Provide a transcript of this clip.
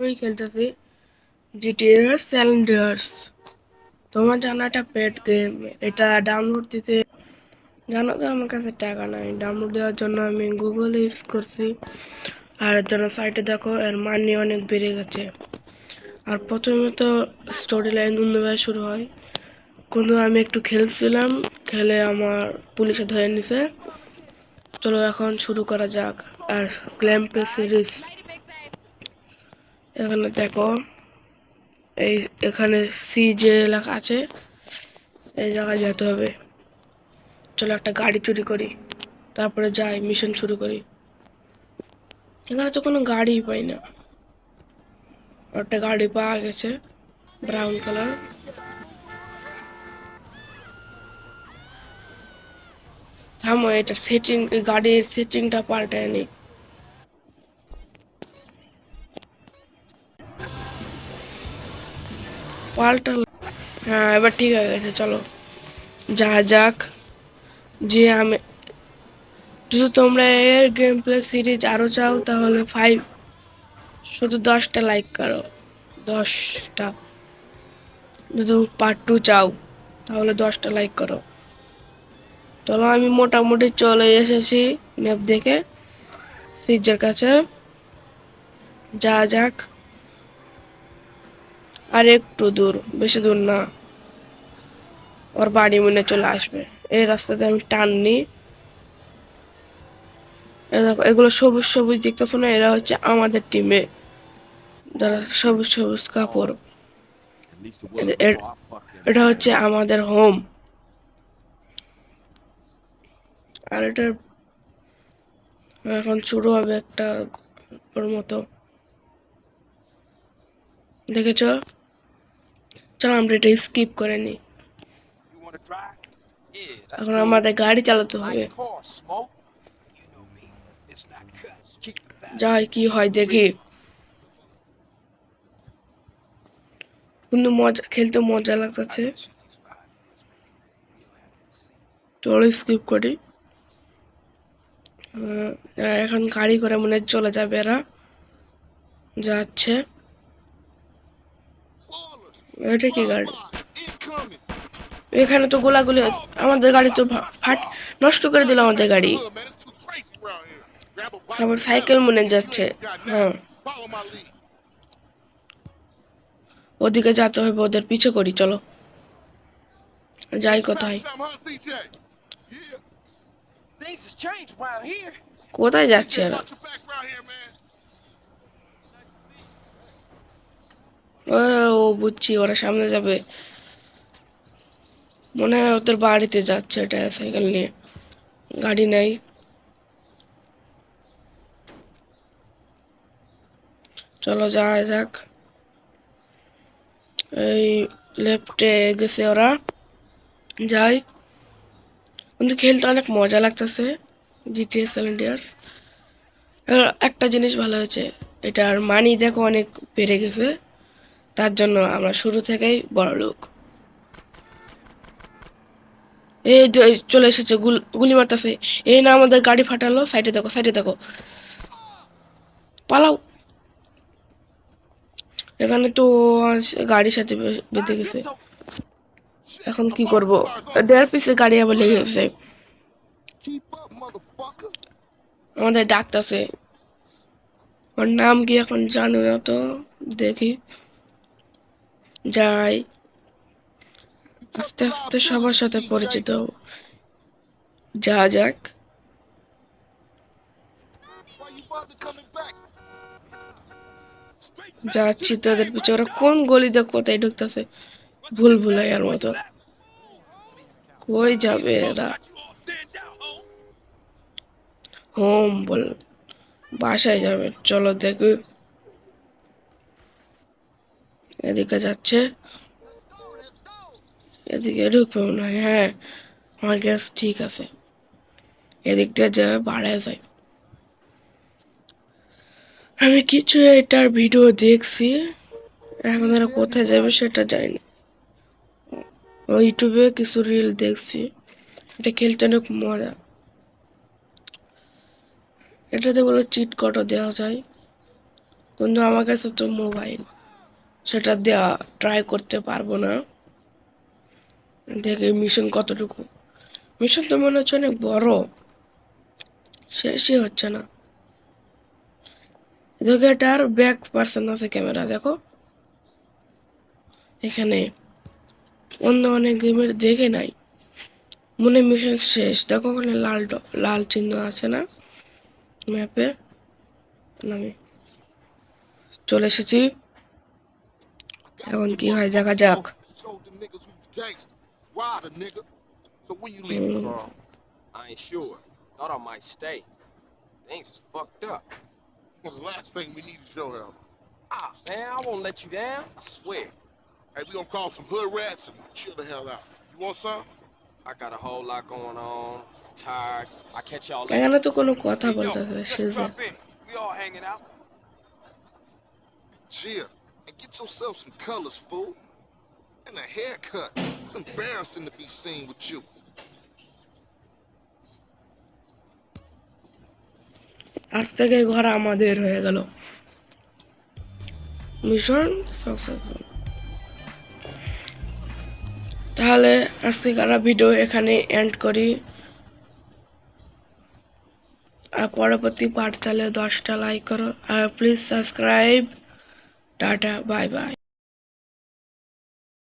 আমি খেলতেছি জিটিএ স্যান অ্যান্ড্রিয়াস। তোমার জানা একটা পেট গেম। এটা ডাউনলোড দিতে জানো তো আমার কাছে টাকা নাই। ডাউনলোড দেওয়ার জন্য আমি গুগল ইউজ করছি। আর এর জন্য সাইটে দেখো এর মানি অনেক বেড়ে গেছে। আর প্রথমে তো স্টোরি লাইন অন্যভাবে শুরু হয়, কিন্তু আমি একটু খেলছিলাম, খেলে আমার পুলিশে ধরে নিছে। চলো এখন শুরু করা যাক। আর ক্লেম প্লে সিরিজ এখানে দেখো, এই এখানে সি যে লেখা আছে এই জায়গায় যেতে হবে। চলো একটা গাড়ি চুরি করি, তারপরে যাই মিশন শুরু করি। এখানে তো কোনো গাড়ি পাই না। একটা গাড়ি পাওয়া গেছে, ব্রাউন কালার। থামো, এটা সেটিং, গাড়ির সেটিংটা পাল্টায় নি। পাল্টা, হ্যাঁ এবার ঠিক হয়ে গেছে। চলো যা যাক। যে আমি, যদি তোমরা এর গেম প্লে সিরিজ আরো চাও তাহলে শুধু 10টা লাইক করো। 10টা। যদি পার্ট 2 চাও তাহলে 10টা লাইক করো। চলো আমি মোটামুটি চলে এসেছি ম্যাপ দেখে সিজের কাছে। যা যাক। আর একটু দূর, বেশি দূর না। ওর বাড়ি মনে চলে আসবে। এই রাস্তাতে আমি টান নিই। দেখো এগুলো সবুজ সবুজ দেখতেছো না, এরা হচ্ছে আমাদের টিমে, যারা সবুজ সবুজ কাপড়। এটা হচ্ছে আমাদের হোম। আর এটা এখন শুরু হবে একটা ওর মতো, দেখেছো? চলো আমরা এটা স্কিপ করে নিই। এখন আমাদের গাড়ি চালাতে হবে। যাই কি হয় দেখি। কিন্তু মজা, খেলতে মজা লাগতেছে। চলো স্কিপ করি। এখন গাড়ি করে মনে হয় চলে যাবে এরা। যাচ্ছে। এটা কি গাড়ি? এখানে তো গোলাগুলি হচ্ছে। আমাদের গাড়ি তো ফাট নষ্ট করে দিল আমাদের গাড়ি। আবার সাইকেল মনে যাচ্ছে। হ্যাঁ, ওদিকে যেতে হবে, ওদের পিছু করি। চলো যাই। কোথায় কোথায় যাচ্ছে এরা? ও বুঝছি, ওরা সামনে যাবে মনে হয়। ওদের বাড়িতে যাচ্ছে এটা সাইকেল নিয়ে। গাড়ি নেই। চলো যাওয়া যাক। এই লেফটে গেছে ওরা। যাই। কিন্তু খেলতে অনেক মজা লাগতেছে জিটিএ স্যান অ্যান্ড্রিয়াস। একটা জিনিস ভালো হয়েছে, এটার মানি দেখো অনেক বেড়ে গেছে। তার জন্য আমরা শুরু থেকেই বড় লোক। এই যে চলে এসেছে, গুলি মারতেছে। এই না আমাদের গাড়ি ফাটালো। সাইডে দেখো, সাইডে দেখো, পালাও। এখানে তো গাড়ির সাথে বেঁধে গেছে। এখন কি করব? দেড় পিসে গাড়ি আবার লেগে গেছে। আমাদের ডাকতেছে। ওর নাম কি এখন জানি না তো। দেখি, যাই। আস্তে আস্তে সবার সাথে পরিচিত যা যাক। যাচ্ছি তাদের পিছনে। ওরা কোন গলিতে কোথায় ঢুকতেছে, ভুল ভুলাইয়ার মতো। কই যাবে এরা? হোম বল, বাসায় যাবে। চলো দেখি। এদিকে যাচ্ছে, এদিকে ঢুকবে মনে হয়। হ্যাঁ, আমার গ্যাস ঠিক আছে। এদিক দিয়ে যাবে, বাড়ায় যায়। আমি কিছু এটার ভিডিও দেখছি, এখন এরা কোথায় যাবে সেটা জানি না। ইউটিউবে কিছু রিল দেখছি। এটা খেলতে অনেক মজা। এটাতে বলে চিট কোডও দেওয়া যায়, কিন্তু আমার কাছে তো মোবাইল, সেটা দেওয়া ট্রাই করতে পারবো না। দেখি মিশন কতটুকু। মিশন তো মনে হচ্ছে অনেক বড়, শেষই হচ্ছে না। দেখো এটার ব্যাক পার্সন আছে ক্যামেরা, দেখো এখানে অন্য অনেক গেমের দেখে নাই মনে মিশন শেষ। দেখো ওখানে লাল চিহ্ন আছে না ম্যাপে। আমি চলে এসেছি, Got এখন them কি হয় দেখা motherfuckers যাক। on. Showed them niggas who's gangster. Why the nigga? So when you leaving, hmm, Carl? I ain't sure. Thought I might stay. Things is fucked up. Well, the last thing we need is your help. Ah, man, I won't let you down. I swear. Hey, we gonna call some hood rats and chill the hell out. You want some? I got a whole lot going on. Tired. I'll catch y'all later. এখানে তো কোনো কথা Hey, yo, বলতেছে সে just যে। drop in. We all hanging out. Chill. And get yourself some colors, fool. And a haircut. It's embarrassing to be seen with you. আজ থেকে ঘর আমাদের হয়ে গেল। Mission successful. তাহলে আজকের ভিডিও এখানে এন্ড করি। আর পরবর্তী পার্ট চাইলে 10টা লাইক করো আর please subscribe. Tata, bye by.